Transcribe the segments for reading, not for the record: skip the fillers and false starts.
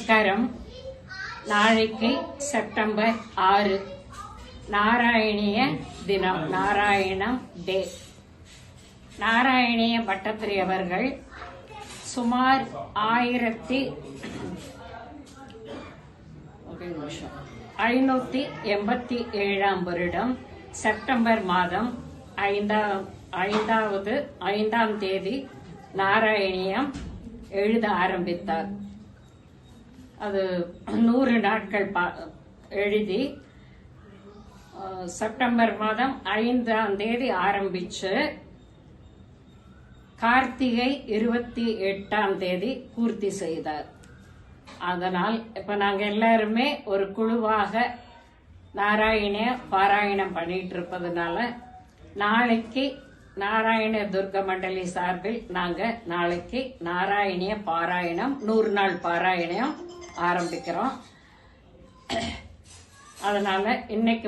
நமஸ்காரம். நாளைக்கு செப்டம்பர் 6 நாராயணிய தினம், நாராயணம் டே. நாராயணிய பட்டத்திரி அவர்கள் சுமார் 1587 வருடம் செப்டம்பர் மாதம் 5ஆம் தேதி நாராயணியம் எழுத ஆரம்பித்தார். அது 100 நாட்கள் எழுதி செப்டம்பர் மாதம் 5ஆம் தேதி ஆரம்பிச்சு கார்த்திகை 28ஆம் தேதி பூர்த்தி செய்தார். அதனால் இப்ப நாங்க எல்லாருமே ஒரு குழுவாக நாராயணிய பாராயணம் பண்ணிட்டு இருப்பதனால நாளைக்கு நாராயண துர்க மண்டலி சார்பில் நாங்க நாளைக்கு நாராயணிய பாராயணம் 100 நாள் பாராயணம் ஆரம்பிக்கிறோம். அதனால இன்னைக்கு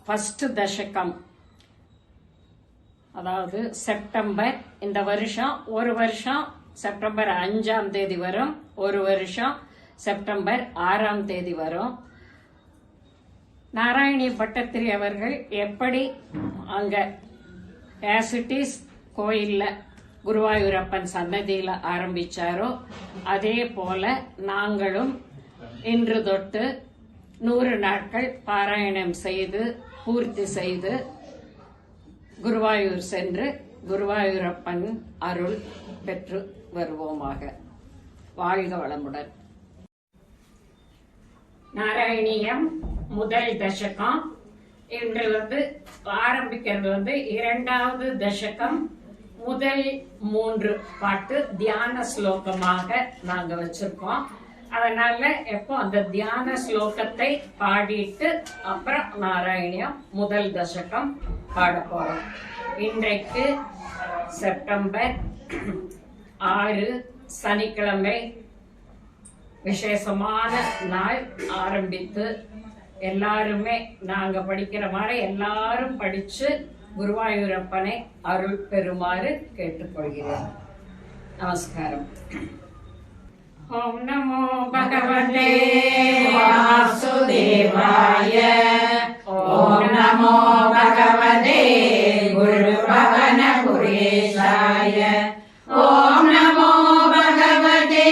ஃபர்ஸ்ட் தசகம், அதாவது செப்டம்பர், இந்த வருஷம் ஒரு வருஷம் செப்டம்பர் 5ஆம் தேதி வரும், ஒரு வருஷம் செப்டம்பர் 6ஆம் தேதி வரும். நாராயணி பட்டத்திரி அவர்கள் எப்படி அங்க ஆசிட்டிஸ் கோயில்ல குருவாயூரப்பன் சன்னதியில ஆரம்பிச்சாரோ அதே போல நாங்களும் இன்று தொட்டு 100 நாட்கள் பாராயணம் செய்து பூர்த்தி செய்து குருவாயூர் சென்று குருவாயூரப்பன் அருள் பெற்று வருவோமாக. வாழ்க வளமுடன். நாராயணியம் முதல் தசகம் இன்று ஆரம்பிக்கிறது 2வது தசகம். முதல் 3 பாட்டு தியான ஸ்லோகமாக நாங்க வச்சிருக்கோம். அதனால எப்போ அந்த தியான ஸ்லோகத்தை பாடிட்டு அப்புறம் நாராயணியம் முதல் தசகம் பாட போறோம். இன்றைக்கு செப்டம்பர் 6 சனிக்கிழமை, விசேஷமான நாள். ஆரம்பித்து எல்லாருமே நாங்க படிக்கிற மாதிரி எல்லாரும் படிச்சு குருவாயூரப்பனை அருள் பெறுமாறு கேட்டுக்கொள்கிறேன். நமஸ்காரம். ஓம் நமோ பகவதே வாசுதேவாய. ஓம் நமோ பகவதே குரு பவன புரேஷாய. ஓம் நமோ பகவதே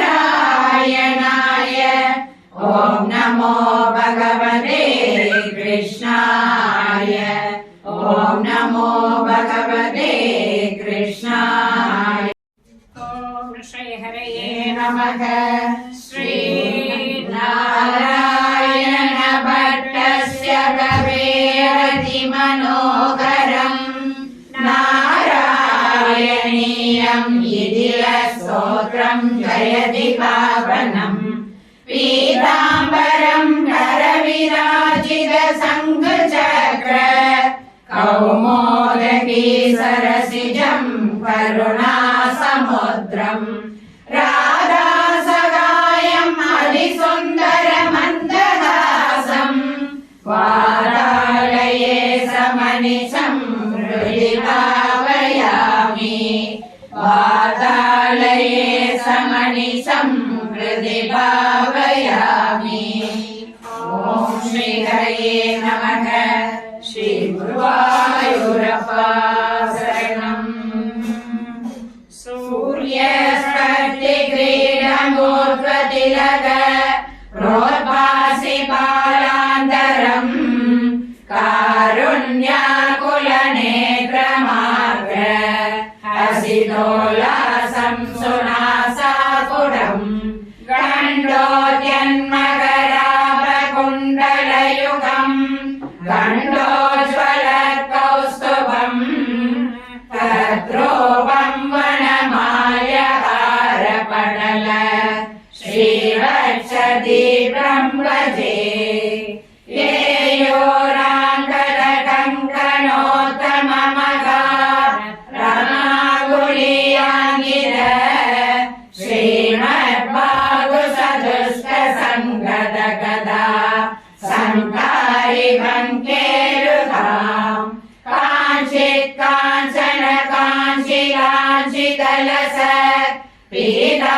நாராயணாய. ஓம் நமோ பகவதே கிருஷ்ணாய. ஓம் நமோ பகவதே கிருஷ்ணாய. ஓம் ஸ்ரீ ஹரயே நமக. ஸ்ரீ நாராயண பட்டஸ்ய கவேரதி மனோகரம் நாராயணீயம் இதில ஸ்தோத்ரம் ஜயதி பாவனம். பீதாம்பரம் கரவிராஜித சங்க சக்ர கௌமோதகி சரசிஜம் கருணாசமுத்ரம். ராதா சகாயம் அதிசுந்தர மந்தஹாசம். வாராலயே சமனிசம் ஹ்ருதி பாவயாமி. வாதாலயே சமனிசம் ஹ்ருதி பாவயாமி. ஓம் ஸ்ரீ ஹரயே நமக. ஸ்ரீ குருவாயூரப்பா சரணம். சூர்யஸ்பர்தி கிரீடமூர்த்வதிலக ரோத்பாசி பாலாந்தரம். காருண்யாகுல நேத்ரமார்க ஹசிதோலாசம் சுனாசாகுடம். கண்டோத்யன்மகராபகுண்டலயுகம் கண்டோஜ்வல கௌஸ்துபம். தத்ரோபம் வனமால்யஹாரபடல ஸ்ரீவத்சதீப்ரம் பஜே. ஏயோராங்கத கங்கணோத்தமமகா ரமாகுலியாங்கிர. ஸ்ரீமத்பாகு சதுஷ்ட சங்கத கதா சங்காரி வங்கேருகாம். காஞ்சித் காஞ்சன காஞ்சி காஞ்சிதலச பீதா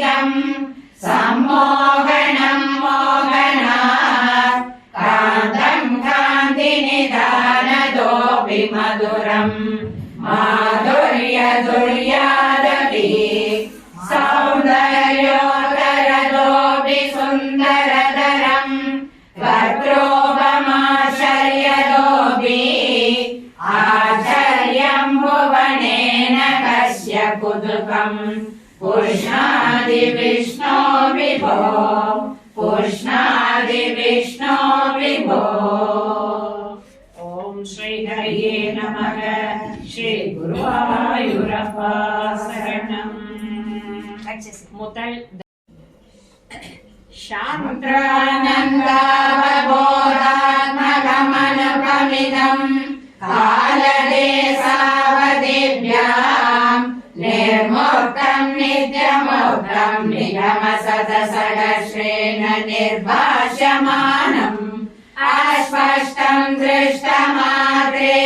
सम्मोहितम् सम्मोहनम् मोहनात् कान्तम् कान्तिनिधानतोऽपि मधुरम् माधुर्यदुर्यादपि सौन्दर्योत्तरतोऽपि सुन्दरतरम् वक्रोपमाश्चर्यतोऽपि आश्चर्यम् भुवनेन कस्य कुतुकम् पुष्णादि विष्णो विभो पुष्णादि विष्णो विभो। ओम श्री हरिये नमः। श्री गुरुवायूरप्पा शरणम्। முதல் शान्त्रानन्दावबोधात्मकमनुपमिदम् कालदेशावदिभ्याम् निर्मुक्तम् नित्यमुक्तम् निगमसतसहस्रेण निर्भाष्यमानम् अस्पष्टम् दृष्टमात्रे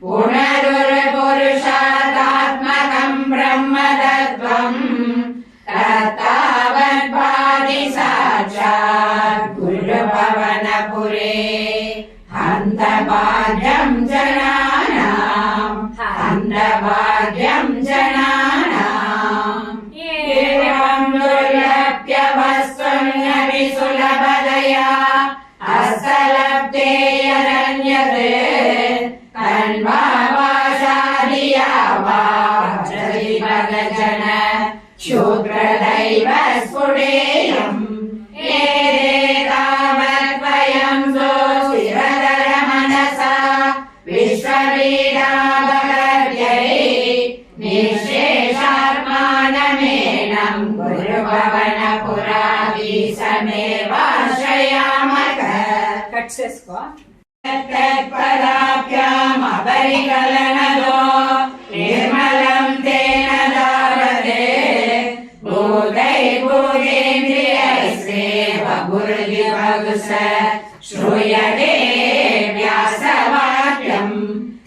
पुनरुर्पुरुषादात्मकम् ब्रह्मतत्त्वम् तत्तावद्भाति साक्षात् गुरुभवनपुरे हन्तभाग्यम् जनानाम् हन्तभाग्यम् जनानाम् एवम् दुर्लभ्य वस्तुन्यपि सुलभतया हस्तलब्धे यदन्यत् तन्वावाशादिया वा भजति शूद्रदैव स्फुटेयम् एतावद्वयम् सुस्थिरतरमनसा विश्वपीडापकर्यै निःशेषात्मानमेनम् गुरुभवनपुराधीशमेवाश्रयामः। तत्पदाभ्यामपरिकलनदो निर्मलम् तेन धावते भूतैर्भूतेन्द्रियैस्तेव गुरुदिवगुस श्रूयते व्यासवाक्यम्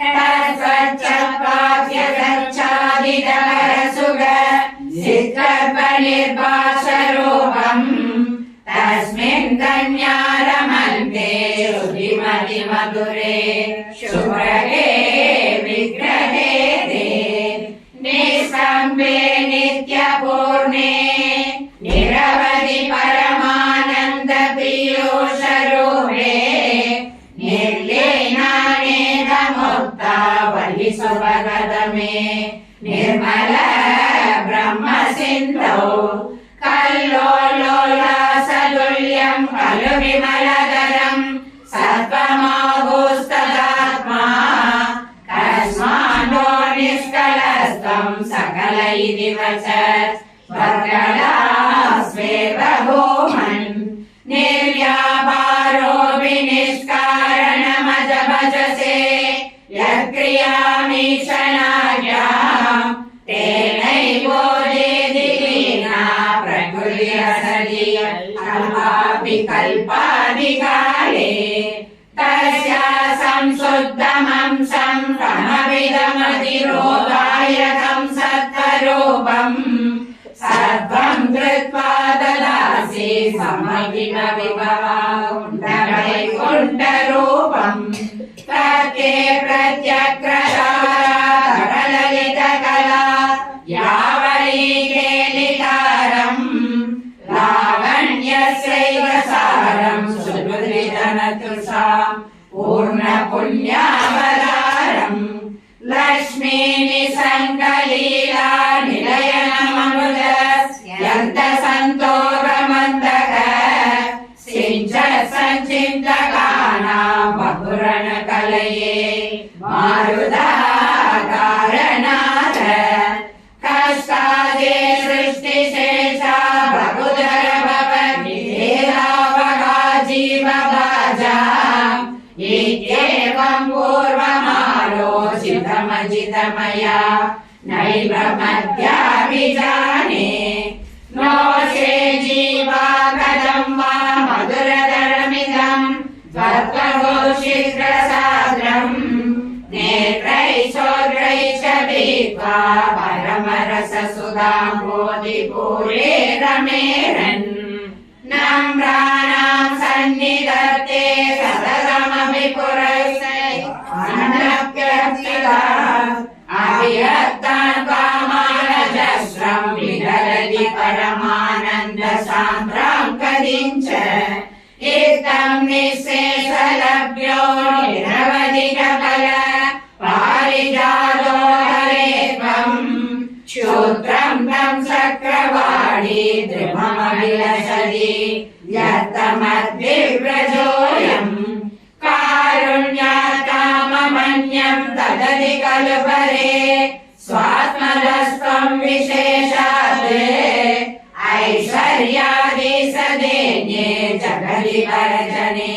तत्त्वच्चपाद्यगच्छादितपरसुख सिद्धर्पनिर्भासरूपम् तस्मिन् कन्यारमन्ते श्रुतिमतिमधुरे शुभ्रगे विग्रहे ते निस्तम्भे नित्यपूर्णे निरवधि परमानन्द पीयूषरूपे निर्लीनानेकमुक्ता वहि सुभगतमे निर्मल ब्रह्म सिन्धौ कल्लोलोलासतुल्यम् खलु विमलधरम् सत्त्वमाभूस्तदात्मा कस्मान्नो निष्कलस्त्वम् सकल इति वचत् वर्गलास्वेव भूमन् निर्व्यापारोऽपि निष्कारणमजभजसे यत्क्रियामीशनायाम् तेनैवोदेति लीना प्रकृतिरसति कल्पापि कल्पादिकाले तस्या संशुद्धमंशम् कमविदमतिरोधायकम् सत्त्वरूपम् सर्वम् धृत्वा ददासि समहिमविभवाकुण्डवैकुण्ठरूपम् तत्ते प्रत्यग्रधारललितकला यावलीकेलिकारम् लावण्यस्यैव सारम् सुहृद्वितनतुषाम् पूर्णपुण्यावतारम् लक्ष्मीनिसङ्कलीला निलयनमनुज यन्तसन्तोषमन्तक सिञ्च सञ्चिन्तकानाम् बहुरणकलये मारुदाकारणाथ कष्टादे सृष्टिशेषा बहुधर भवद्भिधेरावगा जीवभाजा इत्येवम् पूर्वमालोचितमजितमया नैव मध्याभिजाने नो शे जीवा कथम् वा मधुरतरमिदम् त्वत्त्वगो शीघ्रसाद्रम् नेत्र परमरससुधाम्बोधिपूरे रमेरन् नम्राणां सन्निधत्ते सततमपि पुरस्सै अनप्यर्थिता अभिरक्तान् कामानजस्रं विदलति परमानन्दसान्द्रां कदिञ्च एतं निःशेषलभ्यो निरवधिकफल पारिजातो हरे त्वम् क्षोत्रं तं चक्रवाणी द्रुममभिलषति यत्तमद्विव्रजोऽयम् कारुण्यात्ताममन्यं तदधि खलु परे स्वात्मदस्त्वं विशेषात् ऐश्वर्यादिसदेन्ये जगति वर्जने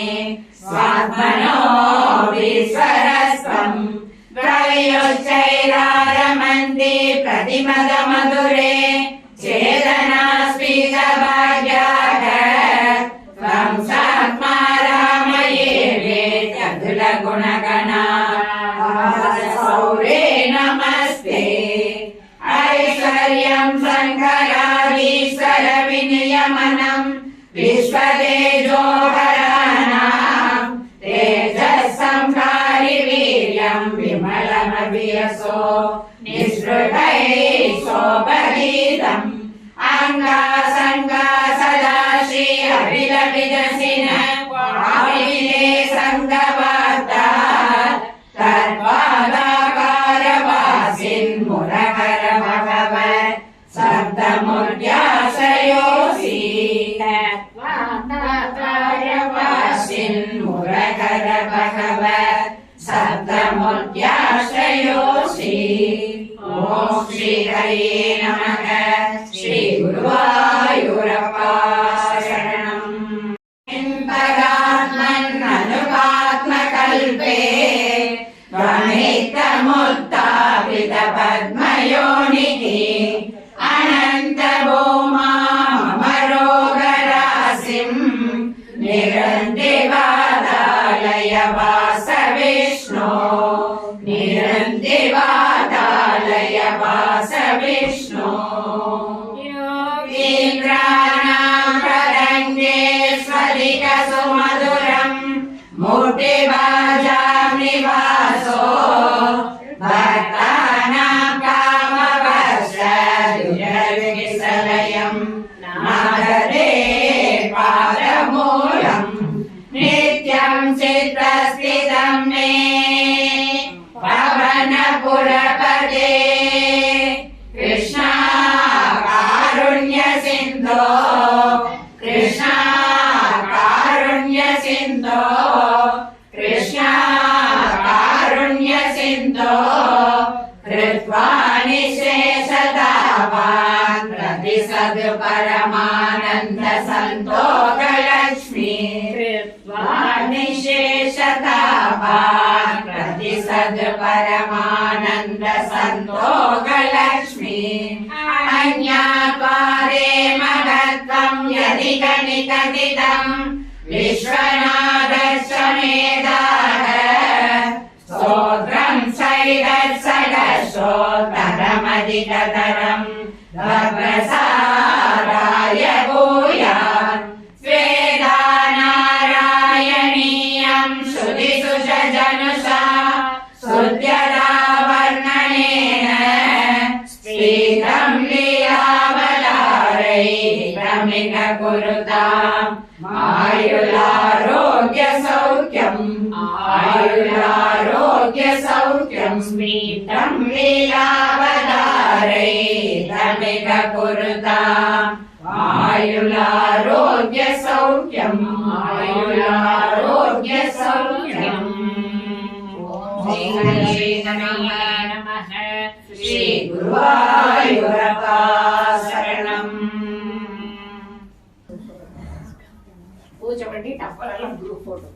स्वात्मनो विस्वरस्त्वं प्रयोच्चैरारमन्ति प्रतिमदमधुरे चेतनास्फीतभाग्याः त्वं सात्मा रामये वेद्यतुलगुणगणा सौरे नमस्ते ऐश्वर्यं शङ्करादीश्वर विनियमनं विश्वतेजोहराणां तेजस्संहारि वीर्यं विमलमभियसो निःसृतैः सोपगीतम् अङ्गासङ्गा सदा श्री अभिलभिदसिन आविले सङ्गवार्ता तत्पादाकारवासिन् मुरहर भगवत् सप्तमूर्त्याश्रयोऽसि तत्पादाकारवासिन् मुरहर भगवत् सप्तमूर्त्याश्रयोऽसि ॐ श्री हरे नमः श्री गुरुवायूरप्पा शरणम् चिन्तयात्मन्ननुपात्मकल्पे त्वमेकमुत्थापित पद्मयोनिः अनन्तभौमा मम रोगराशिं निरन्तिवादालय वास विष्णो निरन्तिवादालय वास विष्णो योगीन्द्राणां तरङ्गेश्वरिकसुमधुरं मूर्तिभाजां निवासो भक्तानां कामवर्षदुरविसलयं नागरे पादमूलं नित्यं चित्तस्थितं मे पवनपुरपते कृष्णा कारुण्य सिन्धो कृष्णा कारुण्य सिन्धो कृष्णा कारुण्य सिन्धो कृत्वा निःशेषतावान् प्रतिसद् परमानन्द सन्तोषलक्ष्मी कृत्वा निःशेषतावान् प्रतिसद् परमानन्द सन्तोषलक्ष्मी अन्याद्वारे महत्त्वं यदि गणिकथितं विश्वनाथस्वमेधाः स्तोत्रं सैदत्सहस्रोत्तरमधिकतरं भद्रसाराय भूयात् स्वेदानारायणीयं श्रुतिषु च जनुषा स्तुत्यदा वर्णनेन स्फीतं लीलावलारैः कुरुताम् आयुरारोग्य सौख्यं स्फीतं लीलावतारैः कुरुताम् आयुरारोग्य सौख्यम् श्री नमः श्री गुरुवायूरप्पा शरणम् पूजा पड़ी टप्पल ग्रुप फोटो